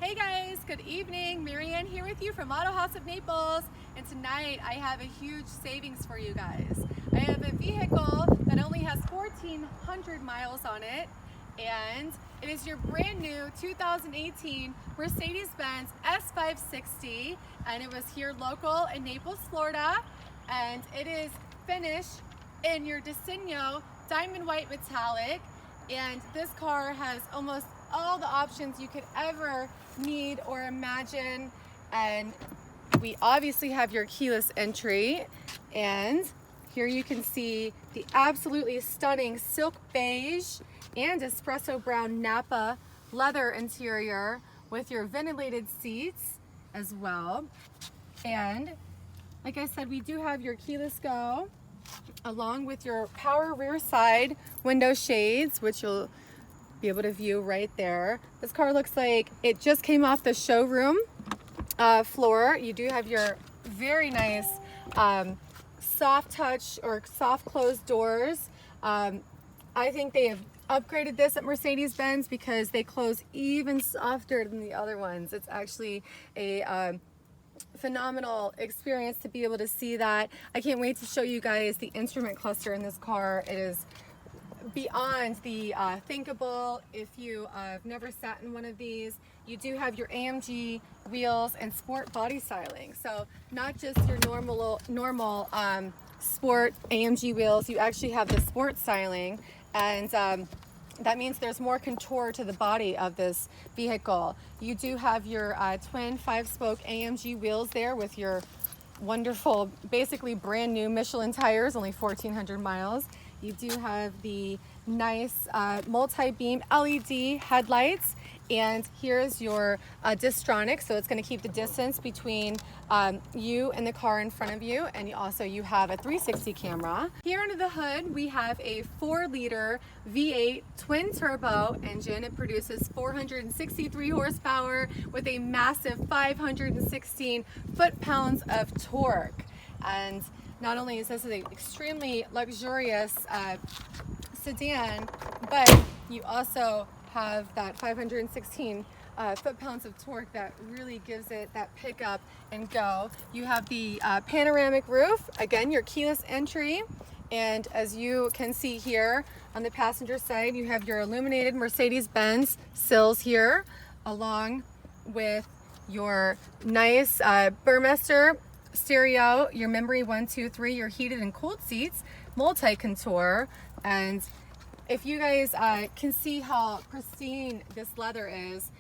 Hey guys, good evening. MaryAnn here with you from AutoHaus of Naples, and tonight I have a huge savings for you guys. I have a vehicle that only has 1,400 miles on it, and it is your brand new 2018 Mercedes-Benz S560, and it was here local in Naples, Florida, and it is finished in your Diseño diamond white metallic, and this car has almost all the options you could ever need or imagine. And we obviously have your keyless entry, and here you can see the absolutely stunning silk beige and espresso brown Napa leather interior with your ventilated seats as well. And like I said, we do have your keyless go along with your power rear side window shades, which you'll be able to view right there. This car looks like it just came off the showroom floor. You do have your very nice soft touch or soft closed doors. I think they have upgraded this at Mercedes-Benz because they close even softer than the other ones. It's actually a phenomenal experience to be able to see that. I can't wait to show you guys the instrument cluster in this car. It is beyond the thinkable. If you have never sat in one of these, you do have your AMG wheels and sport body styling. So not just your normal sport AMG wheels, you actually have the sport styling, and that means there's more contour to the body of this vehicle. You do have your twin 5-spoke AMG wheels there with your wonderful, basically brand new Michelin tires, only 1,400 miles. You do have the nice multi-beam LED headlights, and here's your distronic, so it's going to keep the distance between you and the car in front of you, and you have a 360 camera. Here under the hood we have a 4-liter V8 twin turbo engine. It produces 463 horsepower with a massive 516 foot-pounds of torque. And not only is this an extremely luxurious sedan, but you also have that 516 foot-pounds of torque that really gives it that pickup and go. You have the panoramic roof, again your keyless entry, and as you can see here on the passenger side, you have your illuminated Mercedes-Benz sills here, along with your nice Burmester stereo, your memory 1, 2, 3, your heated and cooled seats, multi-contour. And if you guys can see how pristine this leather is,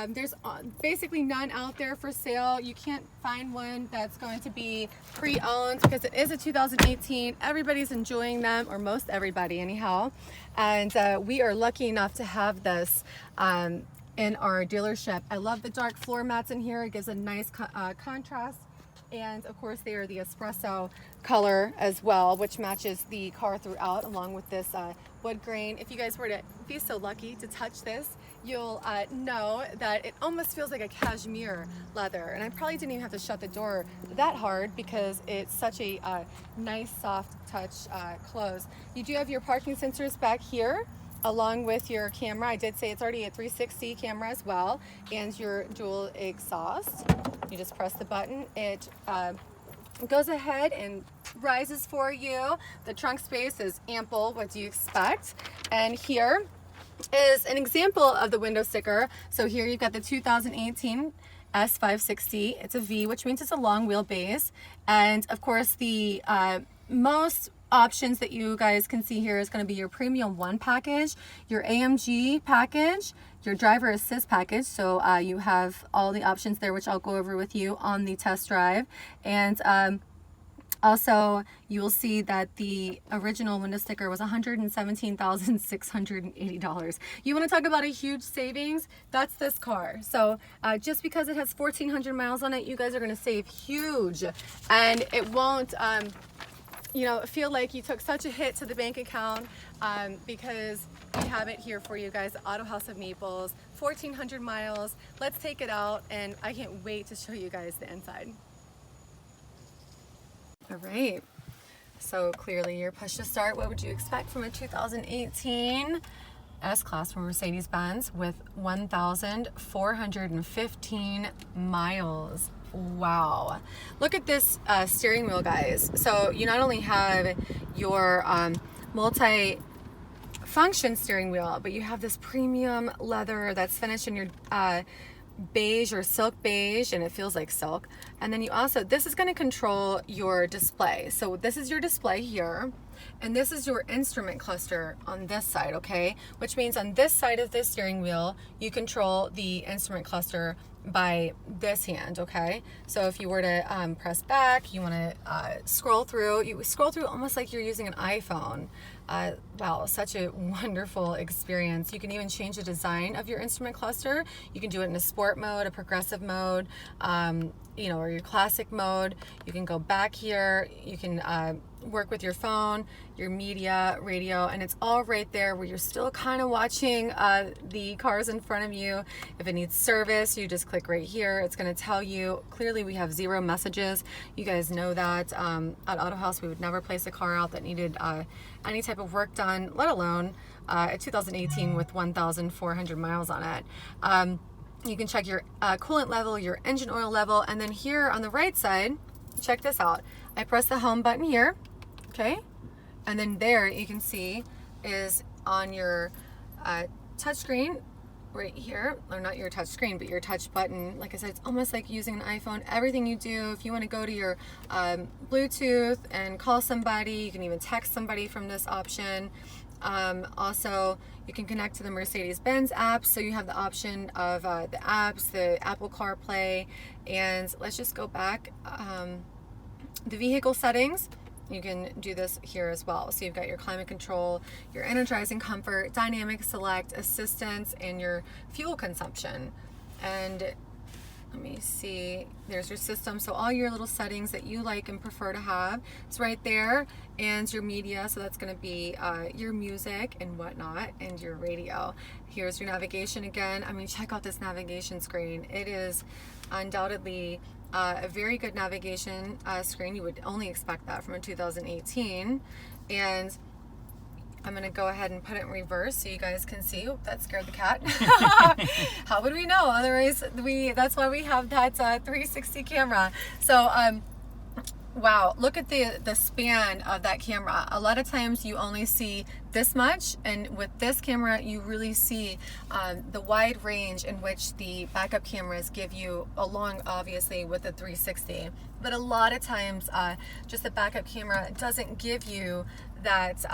there's basically none out there for sale. You can't find one that's going to be pre-owned because it is a 2018. Everybody's enjoying them, or most everybody anyhow, and we are lucky enough to have this in our dealership. I love the dark floor mats in here. It gives a nice contrast. And of course they are the espresso color as well, which matches the car throughout, along with this wood grain. If you guys were to be so lucky to touch this, you'll know that it almost feels like a cashmere leather. And I probably didn't even have to shut the door that hard because it's such a nice soft touch close. You do have your parking sensors back here, along with your camera. I did say it's already a 360 camera as well, and your dual exhaust. You just press the button, it goes ahead and rises for you. The trunk space is ample. What do you expect? And here is an example of the window sticker. So here you've got the 2018 S560. It's a V, which means it's a long wheelbase. And of course the most options that you guys can see here is going to be your Premium 1 package, your AMG package, your driver assist package. So you have all the options there, which I'll go over with you on the test drive. And also you'll see that the original window sticker was $117,680. You want to talk about a huge savings? That's this car. So just because it has 1,400 miles on it, you guys are going to save huge, and it won't feel like you took such a hit to the bank account, because we have it here for you guys, AutoHaus of Naples, 1,400 miles. Let's take it out, and I can't wait to show you guys the inside. All right, so clearly your push to start. What would you expect from a 2018 S-Class from Mercedes-Benz with 1,415 miles. Wow. Look at this steering wheel, guys. So you not only have your multi-function steering wheel, but you have this premium leather that's finished in your beige or silk beige, and it feels like silk. And then you also, this is going to control your display. So this is your display here, and this is your instrument cluster on this side, okay? Which means on this side of the steering wheel, you control the instrument cluster by this hand, okay? So if you were to press back, you want to scroll through, you scroll through almost like you're using an iPhone. Wow, such a wonderful experience. You can even change the design of your instrument cluster. You can do it in a sport mode, a progressive mode, you know, or your classic mode. You can go back here. You can work with your phone, your media, radio, and it's all right there where you're still kind of watching the cars in front of you. If it needs service, you just click right here. It's going to tell you clearly we have 0 messages. You guys know that at AutoHaus we would never place a car out that needed any type of work done, let alone a 2018 with 1,400 miles on it. You can check your coolant level, your engine oil level, and then here on the right side, check this out. I press the home button here, okay? And then there you can see is on your touch screen right here, or not your touch screen, but your touch button. Like I said, it's almost like using an iPhone. Everything you do, if you want to go to your Bluetooth and call somebody, you can even text somebody from this option. Also, you can connect to the Mercedes-Benz app, so you have the option of the apps, the Apple CarPlay, and let's just go back. The vehicle settings, you can do this here as well. So you've got your climate control, your energizing comfort, dynamic select, assistance, and your fuel consumption. And let me see, there's your system. So all your little settings that you like and prefer to have is right there, and your media. So that's going to be your music and whatnot, and your radio. Here's your navigation again. I mean, check out this navigation screen. It is undoubtedly a very good navigation screen. You would only expect that from a 2018. And I'm gonna go ahead and put it in reverse so you guys can see. Oh, that scared the cat. How would we know? Otherwise, that's why we have that 360 camera. So, wow, look at the span of that camera. A lot of times you only see this much, and with this camera you really see the wide range in which the backup cameras give you, along obviously with the 360. But a lot of times just the backup camera doesn't give you that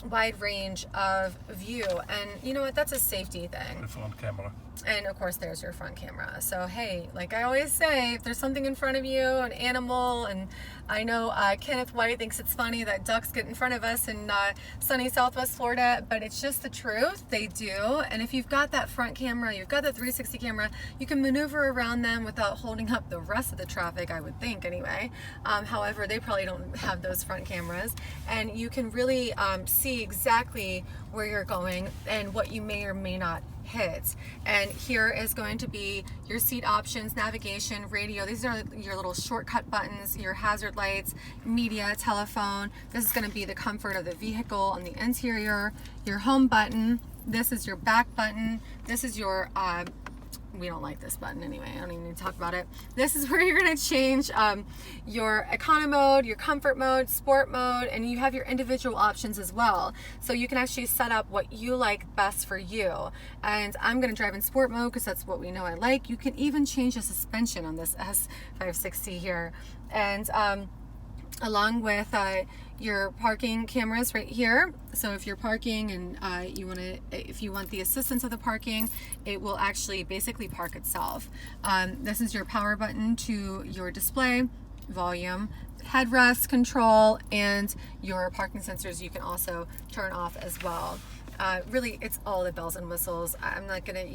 wide range of view, and you know what, that's a safety thing. The front camera. And of course there's your front camera. So hey, like I always say, if there's something in front of you, an animal, and I know Kenneth White thinks it's funny that ducks get in front of us in sunny Southwest Florida, but it's just the truth, they do. And if you've got that front camera, you've got the 360 camera, you can maneuver around them without holding up the rest of the traffic, I would think anyway. However, they probably don't have those front cameras, and you can really see exactly where you're going and what you may or may not hit. And here is going to be your seat options, navigation, radio. These are your little shortcut buttons, your hazard lights, media, telephone. This is going to be the comfort of the vehicle on the interior. Your home button. This is your back button. This is your we don't like this button anyway. I don't even need to talk about it. This is where you're going to change your econo mode, your comfort mode, sport mode, and you have your individual options as well. So you can actually set up what you like best for you. And I'm going to drive in sport mode because that's what we know I like. You can even change the suspension on this S560 here. And along with your parking cameras right here. So if you're parking and if you want the assistance of the parking, it will actually basically park itself. This is your power button to your display, volume, headrest control, and your parking sensors you can also turn off as well. Really, it's all the bells and whistles. I'm not gonna,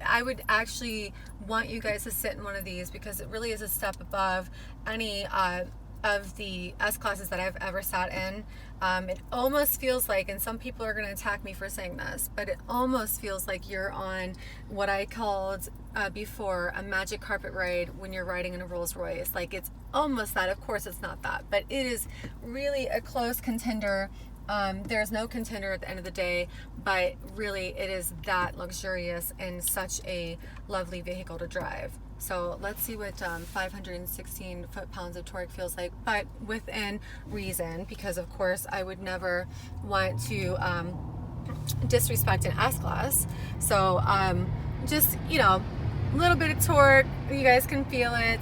I would actually want you guys to sit in one of these because it really is a step above any of the S-classes that I've ever sat in. It almost feels like, and some people are going to attack me for saying this, but it almost feels like you're on what I called before a magic carpet ride when you're riding in a Rolls Royce. Like, it's almost that. Of course it's not that, but it is really a close contender There's no contender at the end of the day, but really it is that luxurious and such a lovely vehicle to drive. So let's see what 516 foot-pounds of torque feels like, but within reason, because of course I would never want to disrespect an S-Class. So just, you know, a little bit of torque, you guys can feel it.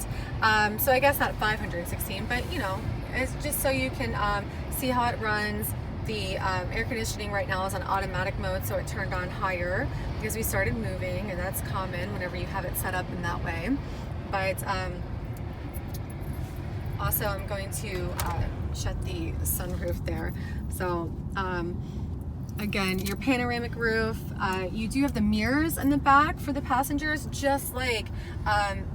So I guess not 516, but you know, it's just so you can see how it runs. The air conditioning right now is on automatic mode, so it turned on higher because we started moving, and that's common whenever you have it set up in that way. But also I'm going to shut the sunroof there. So again, your panoramic roof, you do have the mirrors in the back for the passengers, just like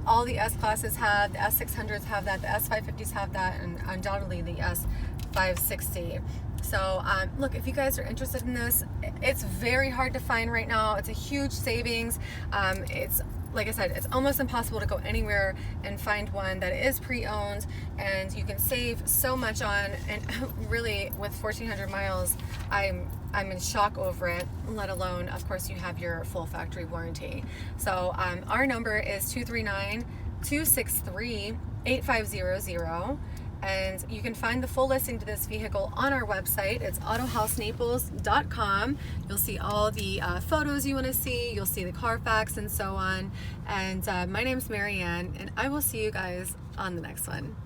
all the S-Classes have, the S600s have that, the S550s have that, and undoubtedly the S560. So look, if you guys are interested in this, it's very hard to find right now. It's a huge savings. It's, like I said, it's almost impossible to go anywhere and find one that is pre-owned, and you can save so much on, and really with 1,400 miles, I'm in shock over it, let alone, of course, you have your full factory warranty. So our number is 239-263-8500. And you can find the full listing to this vehicle on our website. It's AutoHausNaples.com. You'll see all the photos you want to see. You'll see the Carfax and so on. And my name's MaryAnn, and I will see you guys on the next one.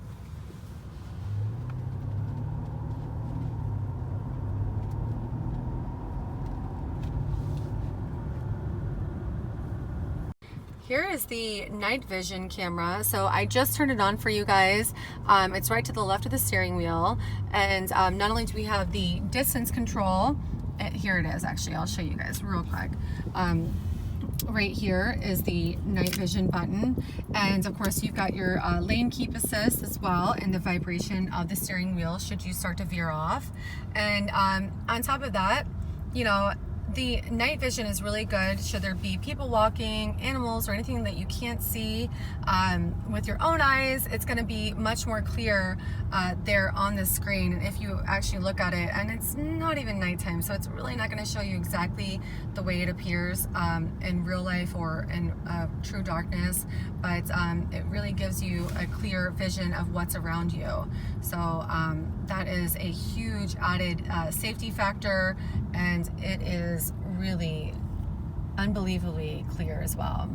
Here is the night vision camera. So I just turned it on for you guys. It's right to the left of the steering wheel. And not only do we have the distance control, here it is actually, I'll show you guys real quick. Right here is the night vision button. And of course you've got your lane keep assist as well, and the vibration of the steering wheel should you start to veer off. And on top of that, you know, the night vision is really good should there be people walking, animals, or anything that you can't see with your own eyes. It's going to be much more clear there on the screen. And if you actually look at it, and it's not even nighttime, so it's really not going to show you exactly the way it appears in real life or in true darkness, but it really gives you a clear vision of what's around you. So that is a huge added safety factor, and it is really unbelievably clear as well.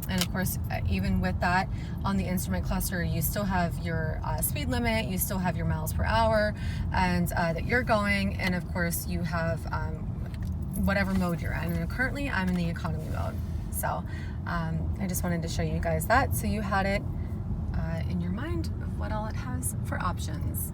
And of course, even with that, on the instrument cluster, you still have your speed limit, you still have your miles per hour, and that you're going, and of course you have whatever mode you're in. And currently I'm in the economy mode. So I just wanted to show you guys that, so you had it in your mind of what all it has for options.